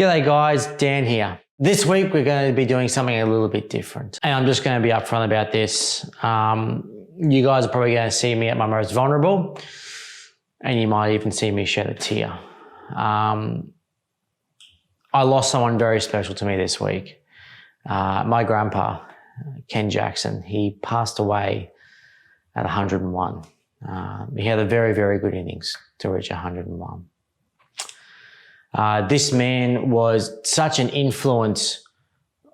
G'day guys, Dan here. This week we're going to be doing something a little bit different. And I'm just going to be upfront about this. You guys are probably going to see me at my most vulnerable, and you might even see me shed a tear. I lost someone very special to me this week. My grandpa, Ken Jackson, he passed away at 101. He had a very, very good innings to reach 101. This man was such an influence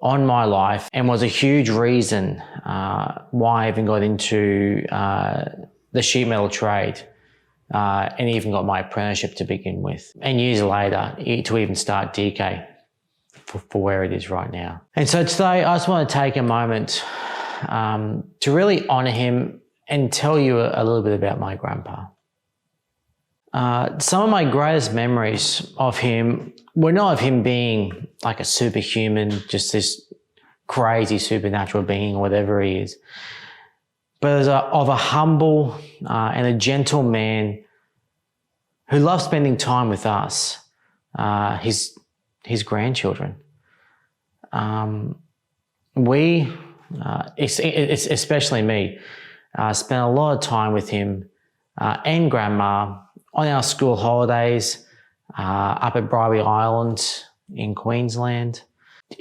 on my life and was a huge reason why I even got into the sheet metal trade and even got my apprenticeship to begin with. And years later, to even start DK for where it is right now. And so today, I just want to take a moment to really honour him and tell you a little bit about my grandpa. Some of my greatest memories of him were not of him being like a superhuman, just this crazy supernatural being or whatever he is, but of a humble and a gentle man who loved spending time with us, his grandchildren. We, especially me, spent a lot of time with him and grandma on our school holidays, up at Bribie Island in Queensland,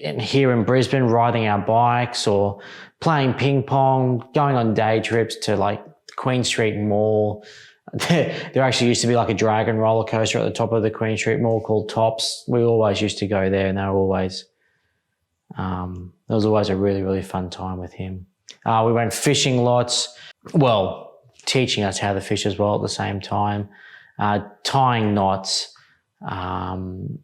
and here in Brisbane, riding our bikes or playing ping pong, going on day trips to like Queen Street Mall. There actually used to be like a dragon roller coaster at the top of the Queen Street Mall called Tops. We always used to go there, and there was always a really, really fun time with him. We went fishing lots, well, teaching us how to fish as well at the same time. Tying knots, and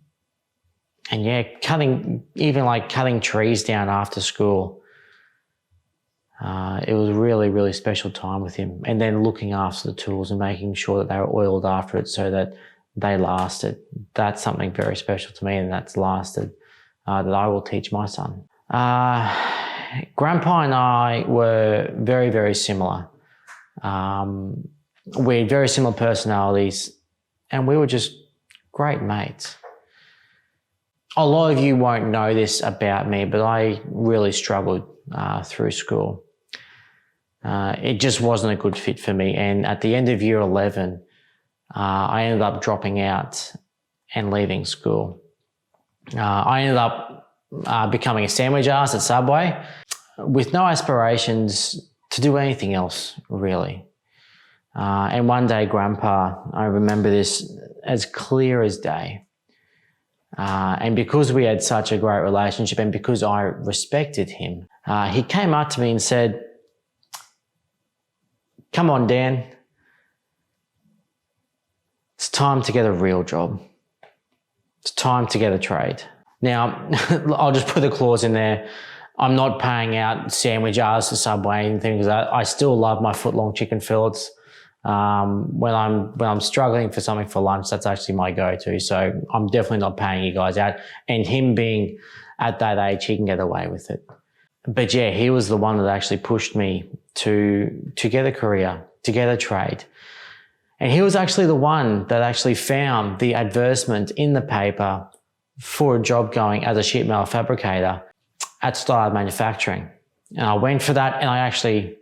yeah, cutting trees down after school. It was a really, really special time with him. And then looking after the tools and making sure that they were oiled after it so that they lasted. That's something very special to me, and that's lasted, that I will teach my son. Grandpa and I were very, very similar. We had very similar personalities, and we were just great mates. A lot of you won't know this about me, but I really struggled through school. It just wasn't a good fit for me, and at the end of year 11, I ended up dropping out and leaving school. I ended up becoming a sandwich arse at Subway with no aspirations to do anything else, really. And one day, Grandpa, I remember this as clear as day. And because we had such a great relationship and because I respected him, he came up to me and said, "Come on, Dan. It's time to get a real job. It's time to get a trade." Now, I'll just put a clause in there. I'm not paying out sandwich hours to Subway and things like that. I still love my footlong chicken fillets. When I'm struggling for something for lunch, that's actually my go-to. So I'm definitely not paying you guys out. And him being at that age, he can get away with it. But yeah, he was the one that actually pushed me to get a career, to get a trade. And he was actually the one that actually found the advertisement in the paper for a job going as a sheet metal fabricator at Stylard Manufacturing. And I went for that, and I actually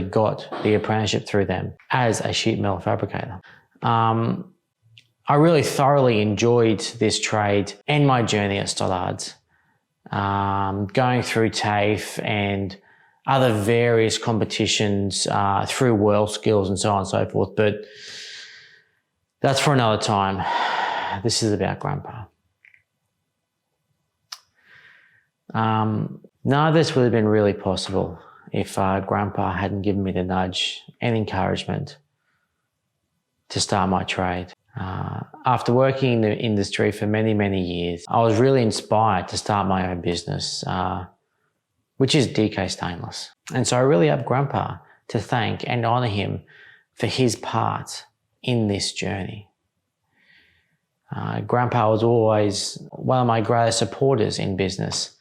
got the apprenticeship through them as a sheet metal fabricator. I really thoroughly enjoyed this trade and my journey at Stollards, going through TAFE and other various competitions through World Skills and so on and so forth. But that's for another time. This is about Grandpa. None of this would have been really possible if Grandpa hadn't given me the nudge and encouragement to start my trade. After working in the industry for many, many years, I was really inspired to start my own business, which is DK Stainless. And so I really have Grandpa to thank and honour him for his part in this journey. Grandpa was always one of my greatest supporters in business.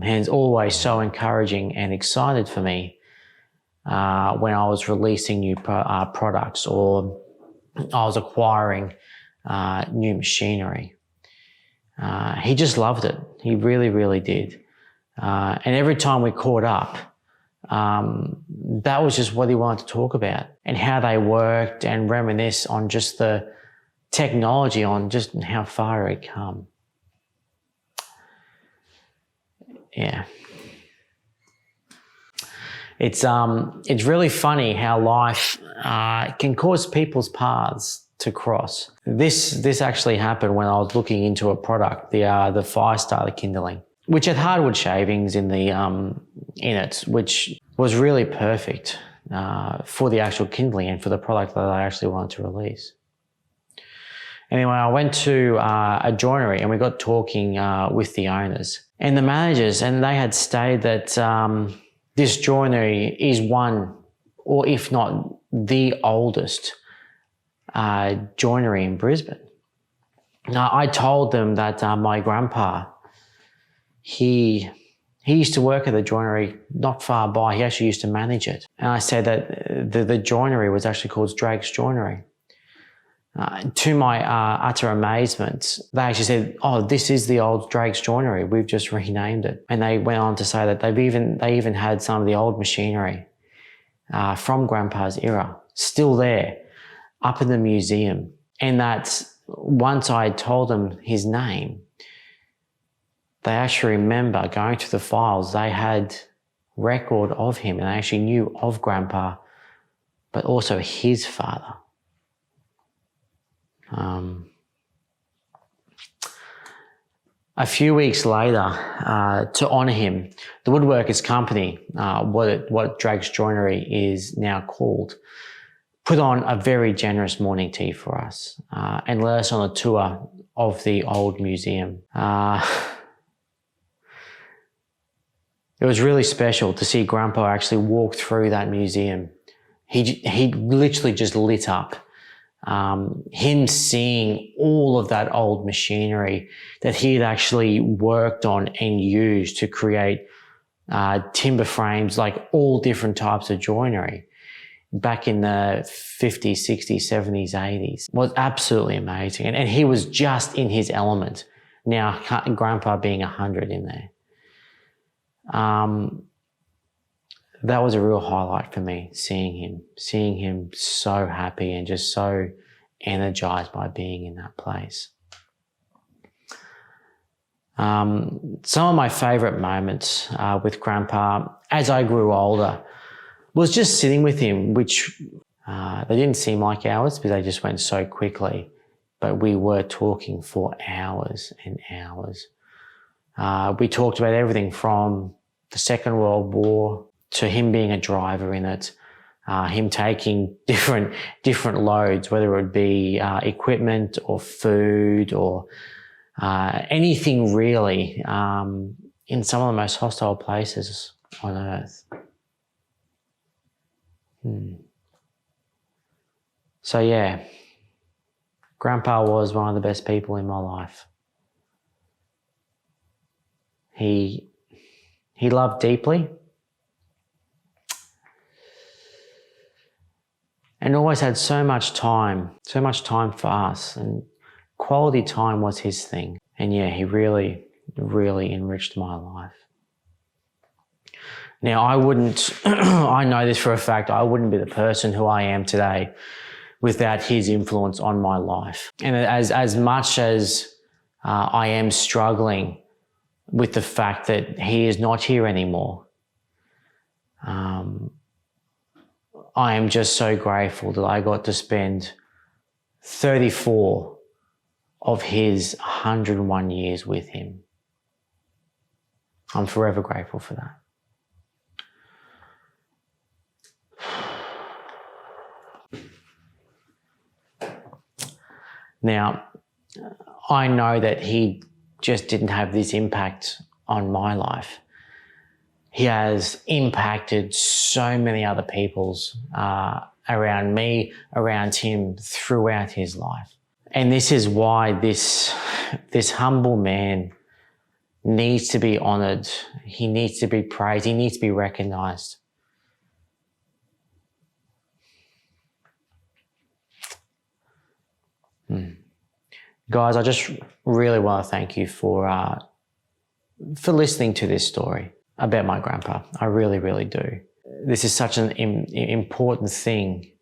He's always so encouraging and excited for me when I was releasing new products or I was acquiring new machinery. He just loved it. He really, really did. And every time we caught up, that was just what he wanted to talk about, and how they worked, and reminisce on just the technology, on just how far it had come. Yeah. It's really funny how life can cause people's paths to cross. This actually happened when I was looking into a product, the Firestarter kindling, which had hardwood shavings in it, which was really perfect for the actual kindling and for the product that I actually wanted to release. Anyway, I went to a joinery and we got talking with the owners and the managers, and they had stated that this joinery is one, or if not the oldest joinery in Brisbane. Now, I told them that my grandpa, he used to work at the joinery not far by. He actually used to manage it. And I said that the joinery was actually called Drake's Joinery. To my utter amazement, they actually said, "Oh, this is the old Drake's Joinery. We've just renamed it." And they went on to say that they even had some of the old machinery from Grandpa's era still there, up in the museum. And that once I had told them his name, they actually remember going to the files. They had record of him, and they actually knew of Grandpa, but also his father. A few weeks later, to honour him, the Woodworkers Company, what Drake's Joinery is now called, put on a very generous morning tea for us and led us on a tour of the old museum. It was really special to see Grandpa actually walk through that museum. He literally just lit up. Him seeing all of that old machinery that he had actually worked on and used to create timber frames, like all different types of joinery back in the 50s, 60s, 70s, 80s, was absolutely amazing. And he was just in his element. Now, Grandpa being 100 in there. That was a real highlight for me, seeing him so happy and just so energized by being in that place. Some of my favorite moments with Grandpa as I grew older was just sitting with him, which they didn't seem like hours because they just went so quickly, but we were talking for hours and hours. We talked about everything from the Second World War to him being a driver in it, him taking different loads, whether it would be equipment or food or anything really, in some of the most hostile places on earth. So yeah, Grandpa was one of the best people in my life. He loved deeply and always had so much time for us, and quality time was his thing. And yeah, he really, really enriched my life. Now, I wouldn't, I know this for a fact, I wouldn't be the person who I am today without his influence on my life. And as much as I am struggling with the fact that he is not here anymore, I am just so grateful that I got to spend 34 of his 101 years with him. I'm forever grateful for that. Now, I know that he just didn't have this impact on my life. He has impacted so many other people's around me, around him, throughout his life. And this is why this humble man needs to be honoured. He needs to be praised. He needs to be recognised. Guys, I just really want to thank you for listening to this story about my grandpa. I really, really do. This is such an important thing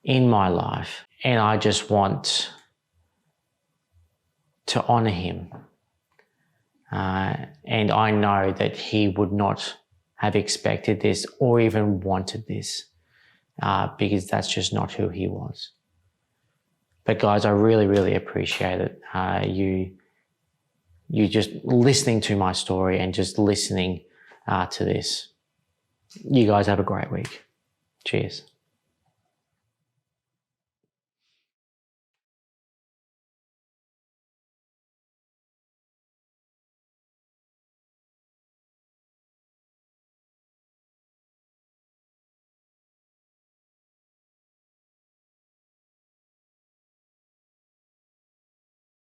in my life, and I just want to honour him. And I know that he would not have expected this or even wanted this, because that's just not who he was. But guys, I really, really appreciate it. You just listening to my story and just listening to this. You guys have a great week. Cheers.